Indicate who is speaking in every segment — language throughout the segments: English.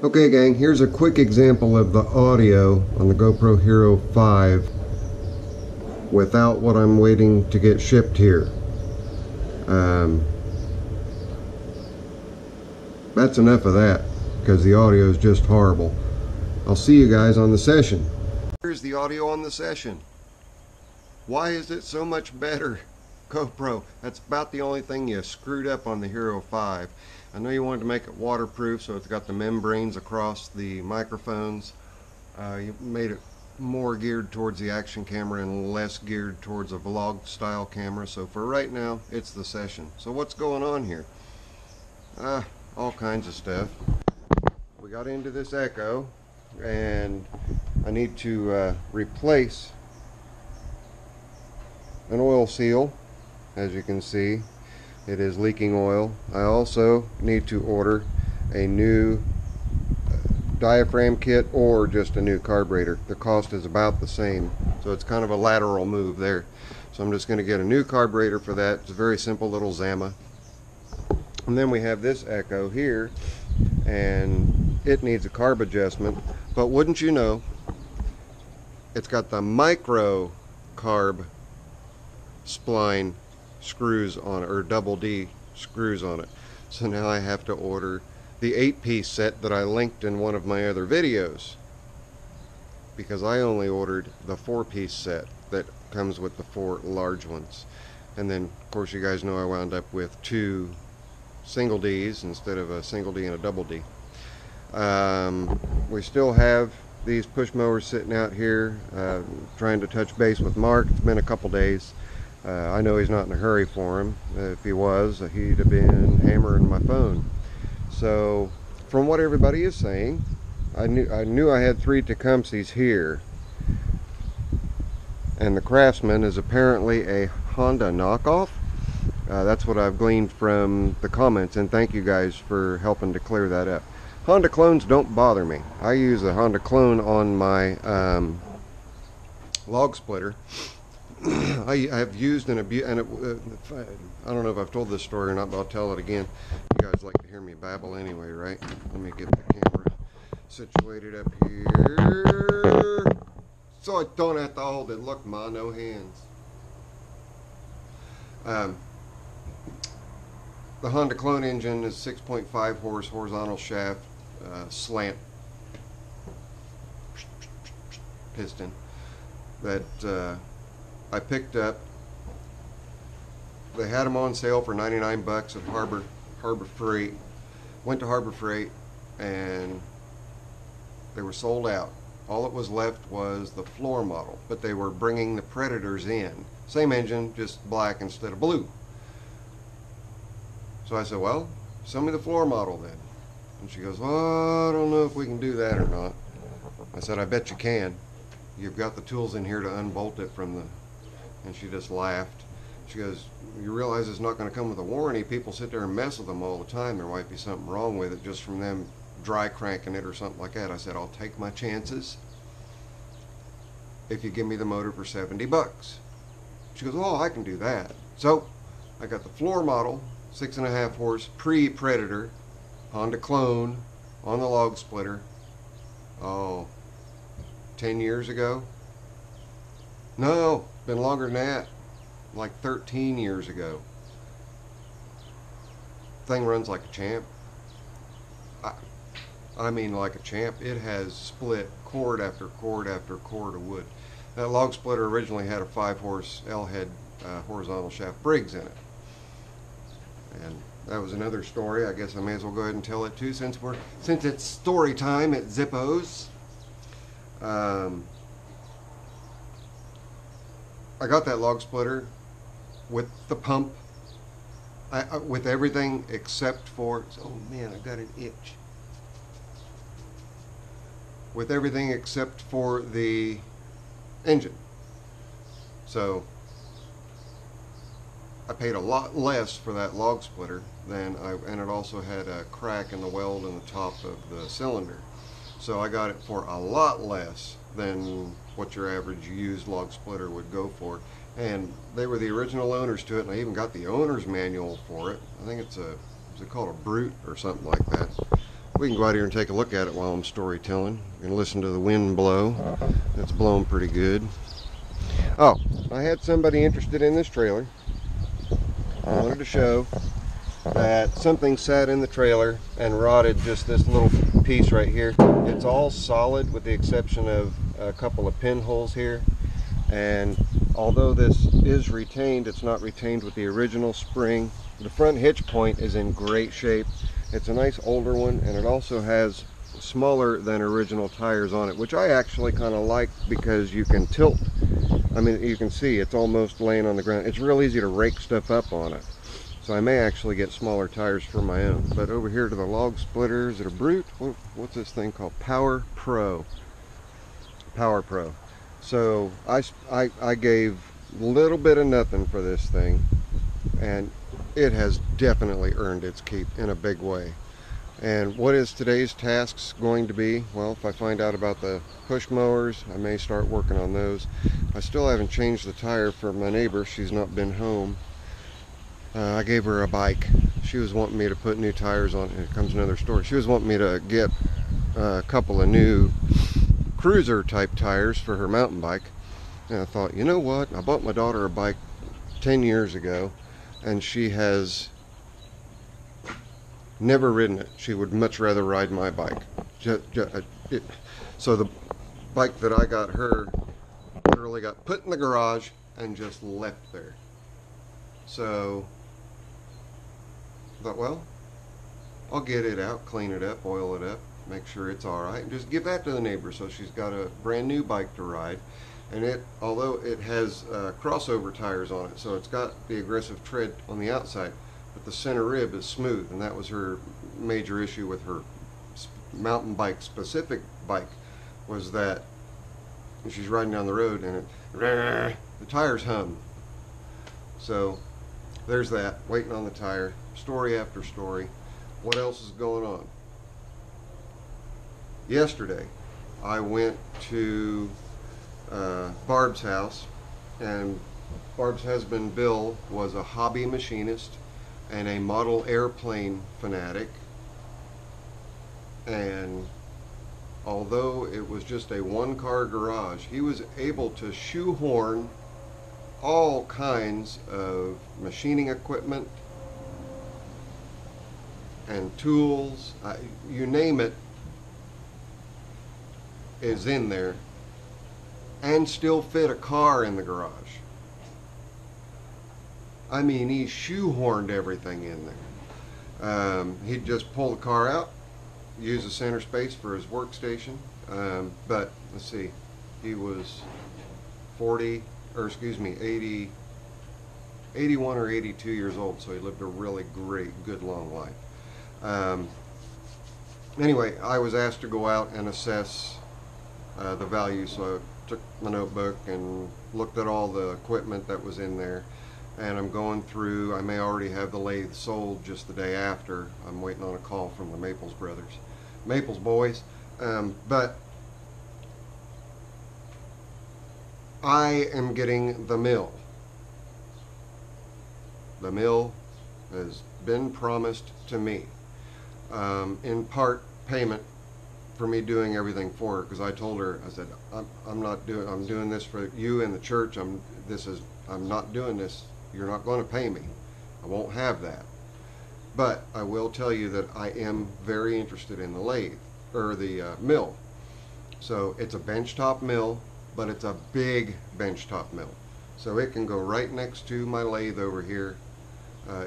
Speaker 1: Okay gang, here's a quick example of the audio on the GoPro Hero 5 without what I'm waiting to get shipped here. That's enough of that because the audio is just horrible. I'll see you guys on the session. Here's the audio on the session. Why is it so much better? GoPro, that's about the only thing you screwed up on the Hero 5. I know you wanted to make it waterproof, so it's got the membranes across the microphones. You made it more geared towards the action camera and less geared towards a vlog style camera. So for right now, it's the session. So what's going on here? All kinds of stuff. We got into this echo and I need to replace an oil seal. As you can see, it is leaking oil. I also need to order a new diaphragm kit or just a new carburetor. The cost is about the same, so it's kind of a lateral move there. So I'm just going to get a new carburetor for that. It's a very simple little Zama. And then we have this echo here, and it needs a carb adjustment. But wouldn't you know, it's got the micro carb spline screws on it, or double D screws on it. So now I have to order the 8-piece set that I linked in one of my other videos, because I only ordered the 4-piece set that comes with the 4 large ones. And then of course you guys know I wound up with 2 single Ds instead of a single D and a double D. We still have these push mowers sitting out here, trying to touch base with Mark. It's been a couple days. I know he's not in a hurry for him. If he was, he'd have been hammering my phone. So from what everybody is saying, I knew I had 3 Tecumsehs here, and the Craftsman is apparently a Honda knockoff. That's what I've gleaned from the comments, and thank you guys for helping to clear that up. Honda clones don't bother me. I use a Honda clone on my log splitter. I have used and abused, and I don't know if I've told this story or not, but I'll tell it again. You guys like to hear me babble anyway, right? Let me get the camera situated up here so I don't have to hold it. Look, ma, no hands. The Honda clone engine is 6.5 horse horizontal shaft slant piston that I picked up. They had them on sale for 99 bucks at Harbor Freight. Went to Harbor Freight and they were sold out. All that was left was the floor model, but they were bringing the Predators in. Same engine, just black instead of blue. So I said, well, send me the floor model then. And she goes, well, I don't know if we can do that or not. I said, I bet you can. You've got the tools in here to unbolt it from the... And she just laughed. She goes, you realize it's not going to come with a warranty. People sit there and mess with them all the time. There might be something wrong with it just from them dry cranking it or something like that. I said, I'll take my chances if you give me the motor for 70 bucks. She goes, oh, I can do that. So I got the floor model, 6.5 horse pre-Predator Honda clone on the log splitter. Oh, 10 years ago? No, been longer than that, like 13 years ago. Thing runs like a champ. I mean like a champ. It has split cord after cord after cord of wood. That log splitter originally had a 5-horse L-head horizontal shaft Briggs in it. And that was another story. I guess I may as well go ahead and tell it too, since it's story time at Zippo's. I got that log splitter with the pump, with everything except for, oh man, I got an itch. With everything except for the engine. So I paid a lot less for that log splitter than and it also had a crack in the weld in the top of the cylinder. So I got it for a lot less than what your average used log splitter would go for. And they were the original owners to it, and I even got the owner's manual for it. I think it's a, is it called a Brute or something like that? We can go out here and take a look at it while I'm storytelling and listen to the wind blow. It's blowing pretty good. Oh, I had somebody interested in this trailer. I wanted to show that something sat in the trailer and rotted just this little piece right here. It's all solid with the exception of a couple of pinholes here. And although this is retained, it's not retained with the original spring. The front hitch point is in great shape. It's a nice older one, and it also has smaller than original tires on it, which I actually kind of like because you can tilt. I mean, you can see it's almost laying on the ground. It's real easy to rake stuff up on it. So I may actually get smaller tires for my own. But over here to the log splitter, is it a Brute? What's this thing called? Power Pro. Power Pro. So I gave a little bit of nothing for this thing, and it has definitely earned its keep in a big way. And what is today's tasks going to be? Well, if I find out about the push mowers, I may start working on those. I still haven't changed the tire for my neighbor. She's not been home. I gave her a bike. She was wanting me to put new tires on. Here comes another story. She was wanting me to get a couple of new cruiser type tires for her mountain bike. And I thought, you know what? I bought my daughter a bike 10 years ago, and she has never ridden it. She would much rather ride my bike. So the bike that I got her literally got put in the garage and just left there. So I thought, well, I'll get it out, clean it up, oil it up, make sure it's all right, and just give that to the neighbor so she's got a brand new bike to ride. And it, although it has crossover tires on it, so it's got the aggressive tread on the outside, but the center rib is smooth, and that was her major issue with her mountain bike specific bike, was that she's riding down the road and the tires hum. So there's that, waiting on the tire, story after story. What else is going on? Yesterday I went to Barb's house, and Barb's husband Bill was a hobby machinist and a model airplane fanatic, and although it was just a one-car garage, he was able to shoehorn all kinds of machining equipment and tools, you name it, is in there, and still fit a car in the garage. I mean, he shoehorned everything in there. He'd just pull the car out, use the center space for his workstation. But let's see, he was 81 or 82 years old, so he lived a really great, good, long life. Anyway, I was asked to go out and assess the value, so I took my notebook and looked at all the equipment that was in there, and I'm going through. I may already have the lathe sold just the day after. I'm waiting on a call from the Maples boys, but I am getting the mill. The mill has been promised to me, in part payment for me doing everything for her, because I told her, I said, I'm doing this for you and the church. I'm not doing this. You're not going to pay me. I won't have that. But I will tell you that I am very interested in the lathe, or the mill. So it's a benchtop mill, but it's a big benchtop mill. So it can go right next to my lathe over here.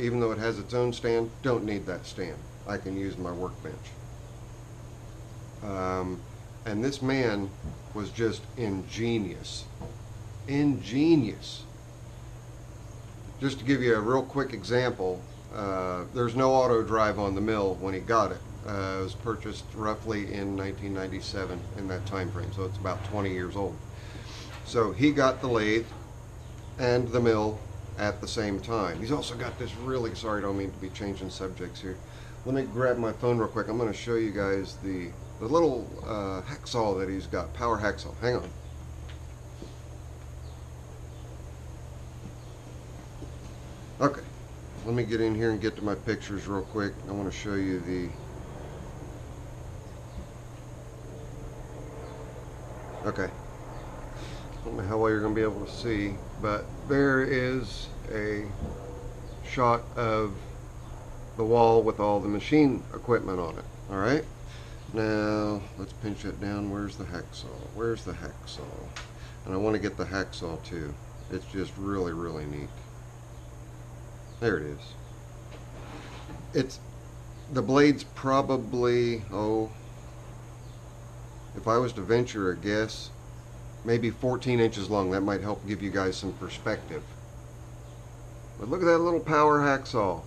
Speaker 1: Even though it has its own stand, don't need that stand. I can use my workbench. And this man was just ingenious. Just to give you a real quick example, there's no auto drive on the mill when he got it. It was purchased roughly in 1997, in that time frame, so it's about 20 years old. So he got the lathe and the mill at the same time. He's also got this really, sorry, I don't mean to be changing subjects here. Let me grab my phone real quick. I'm going to show you guys the little hacksaw that he's got, power hacksaw. Hang on. Okay, let me get in here and get to my pictures real quick. I want to show you Okay. I don't know how well you're going to be able to see, but there is a shot of the wall with all the machine equipment on it. All right. Now let's pinch it down. Where's the hacksaw? Where's the hacksaw? And I want to get the hacksaw too. It's just really, really neat. There it is. It's the blade's probably, oh, if I was to venture a guess, maybe 14 inches long. That might help give you guys some perspective. But look at that little power hacksaw.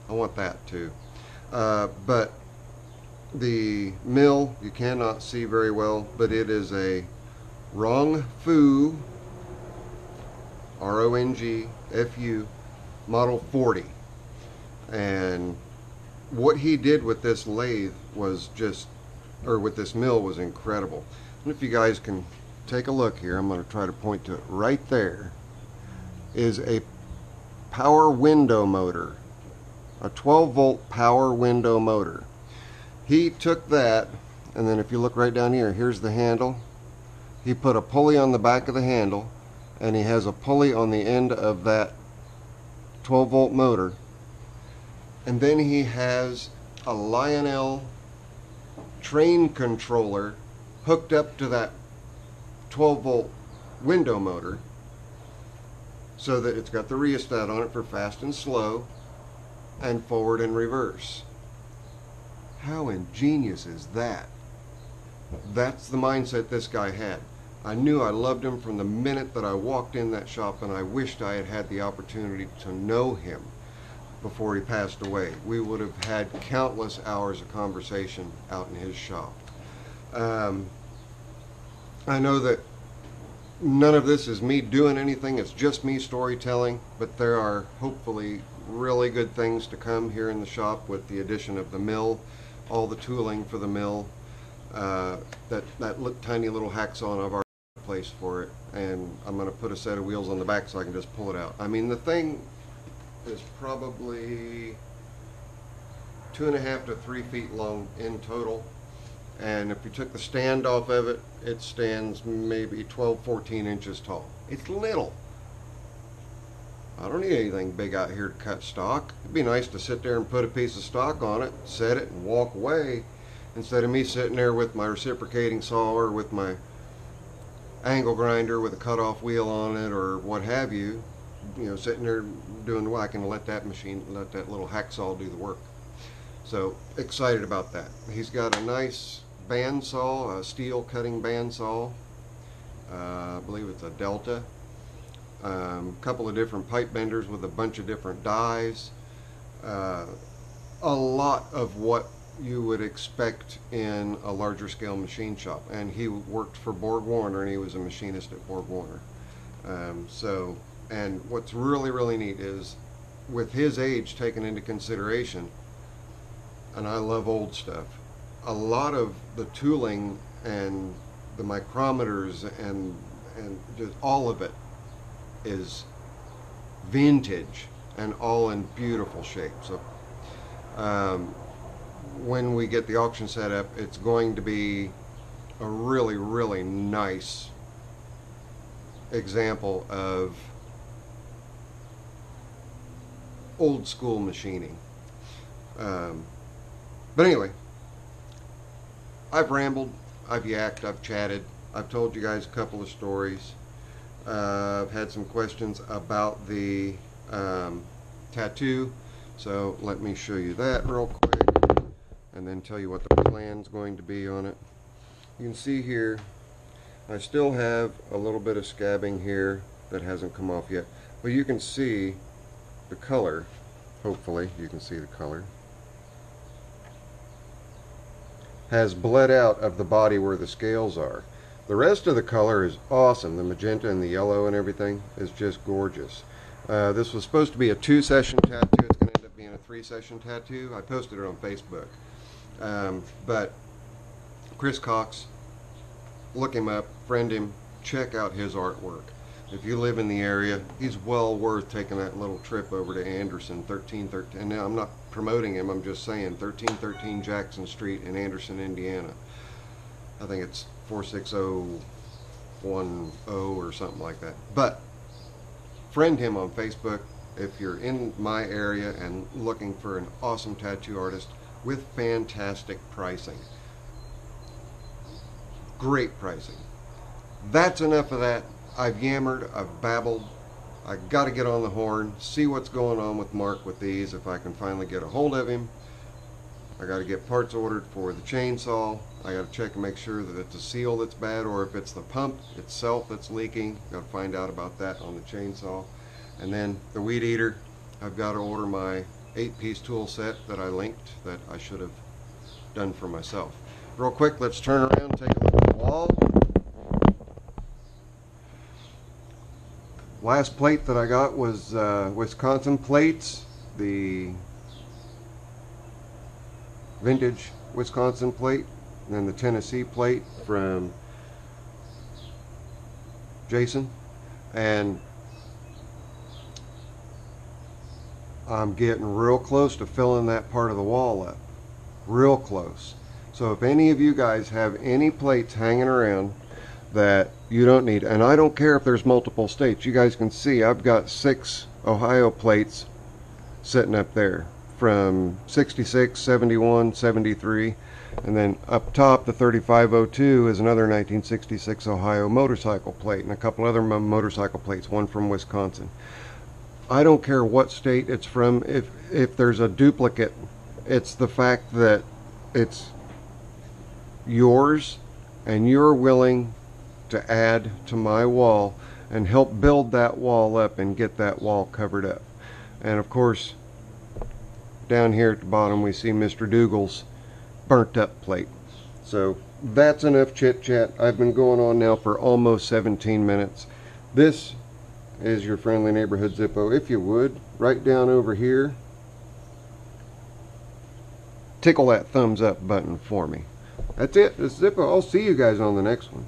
Speaker 1: I want that too. But the mill you cannot see very well, but it is a Rongfu, R-O-N-G-F-U, model 40. And what he did with this lathe was just, or with this mill, was incredible. And if you guys can take a look here, I'm going to try to point to it. Right there is a power window motor, a 12 volt power window motor. He took that, and then if you look right down here, here's the handle. He put a pulley on the back of the handle, and he has a pulley on the end of that 12 volt motor. And then he has a Lionel train controller hooked up to that 12 volt window motor, so that it's got the rheostat on it for fast and slow and forward and reverse. How ingenious is that? That's the mindset this guy had. I knew I loved him from the minute that I walked in that shop, and I wished I had had the opportunity to know him before he passed away. We would have had countless hours of conversation out in his shop. I know that none of this is me doing anything, it's just me storytelling, but there are hopefully really good things to come here in the shop with the addition of the mill, all the tooling for the mill, that tiny little hacksaw, and I've already placed for it, and I'm going to put a set of wheels on the back so I can just pull it out. I mean, the thing is probably 2.5 to 3 feet long in total, and if you took the stand off of it, it stands maybe 12-14 inches tall. It's little. I don't need anything big out here to cut stock. It'd be nice to sit there and put a piece of stock on it, set it, and walk away, instead of me sitting there with my reciprocating saw or with my angle grinder with a cutoff wheel on it or what have you, sitting there doing, well, I can let that little hacksaw do the work. So excited about that. He's got a nice bandsaw, a steel cutting bandsaw. I believe it's a Delta. Couple of different pipe benders with a bunch of different dies. A lot of what you would expect in a larger scale machine shop. And he worked for Borg Warner, and he was a machinist at Borg Warner. And what's really, really neat is, with his age taken into consideration, and I love old stuff, a lot of the tooling and the micrometers and just all of it is vintage and all in beautiful shape. So when we get the auction set up, it's going to be a really, really nice example of old school machining. But anyway, I've rambled, I've yacked, I've chatted, I've told you guys a couple of stories. I've had some questions about the tattoo, so let me show you that real quick and then tell you what the plan's going to be on it. You can see here I still have a little bit of scabbing here that hasn't come off yet, but you can see the color. Hopefully you can see the color has bled out of the body where the scales are. The rest of the color is awesome. The magenta and the yellow and everything is just gorgeous. This was supposed to be a 2-session tattoo. It's going to end up being a 3-session tattoo. I posted it on Facebook. But Chris Cox, look him up, friend him, check out his artwork. If you live in the area, he's well worth taking that little trip over to Anderson, 1313. And now I'm not promoting him, I'm just saying 1313 Jackson Street in Anderson, Indiana. I think it's 46010 or something like that. But friend him on Facebook if you're in my area and looking for an awesome tattoo artist with fantastic pricing. Great pricing. That's enough of that. I've yammered, I've babbled. I got to get on the horn, see what's going on with Mark with these, if I can finally get a hold of him. I got to get parts ordered for the chainsaw. I got to check and make sure that it's a seal that's bad, or if it's the pump itself that's leaking. Got to find out about that on the chainsaw. And then the weed eater, I've got to order my 8-piece tool set that I linked that I should have done for myself. Real quick, let's turn around and take a look at the wall. Last plate that I got was Wisconsin plates, the vintage Wisconsin plate, and then the Tennessee plate from Jason. And I'm getting real close to filling that part of the wall up. Real close. So if any of you guys have any plates hanging around that you don't need, and I don't care if there's multiple states, you guys can see I've got 6 Ohio plates sitting up there from 66, 71, 73, and then up top the 3502 is another 1966 Ohio motorcycle plate, and a couple other motorcycle plates, one from Wisconsin. I don't care what state it's from. If there's a duplicate, it's the fact that it's yours and you're willing to add to my wall and help build that wall up and get that wall covered up. And of course, down here at the bottom we see Mr. Dougal's burnt up plate. So that's enough chit chat. I've been going on now for almost 17 minutes. This is your friendly neighborhood Zippo. If you would, right down over here, tickle that thumbs up button for me. That's it. This is Zippo. I'll see you guys on the next one.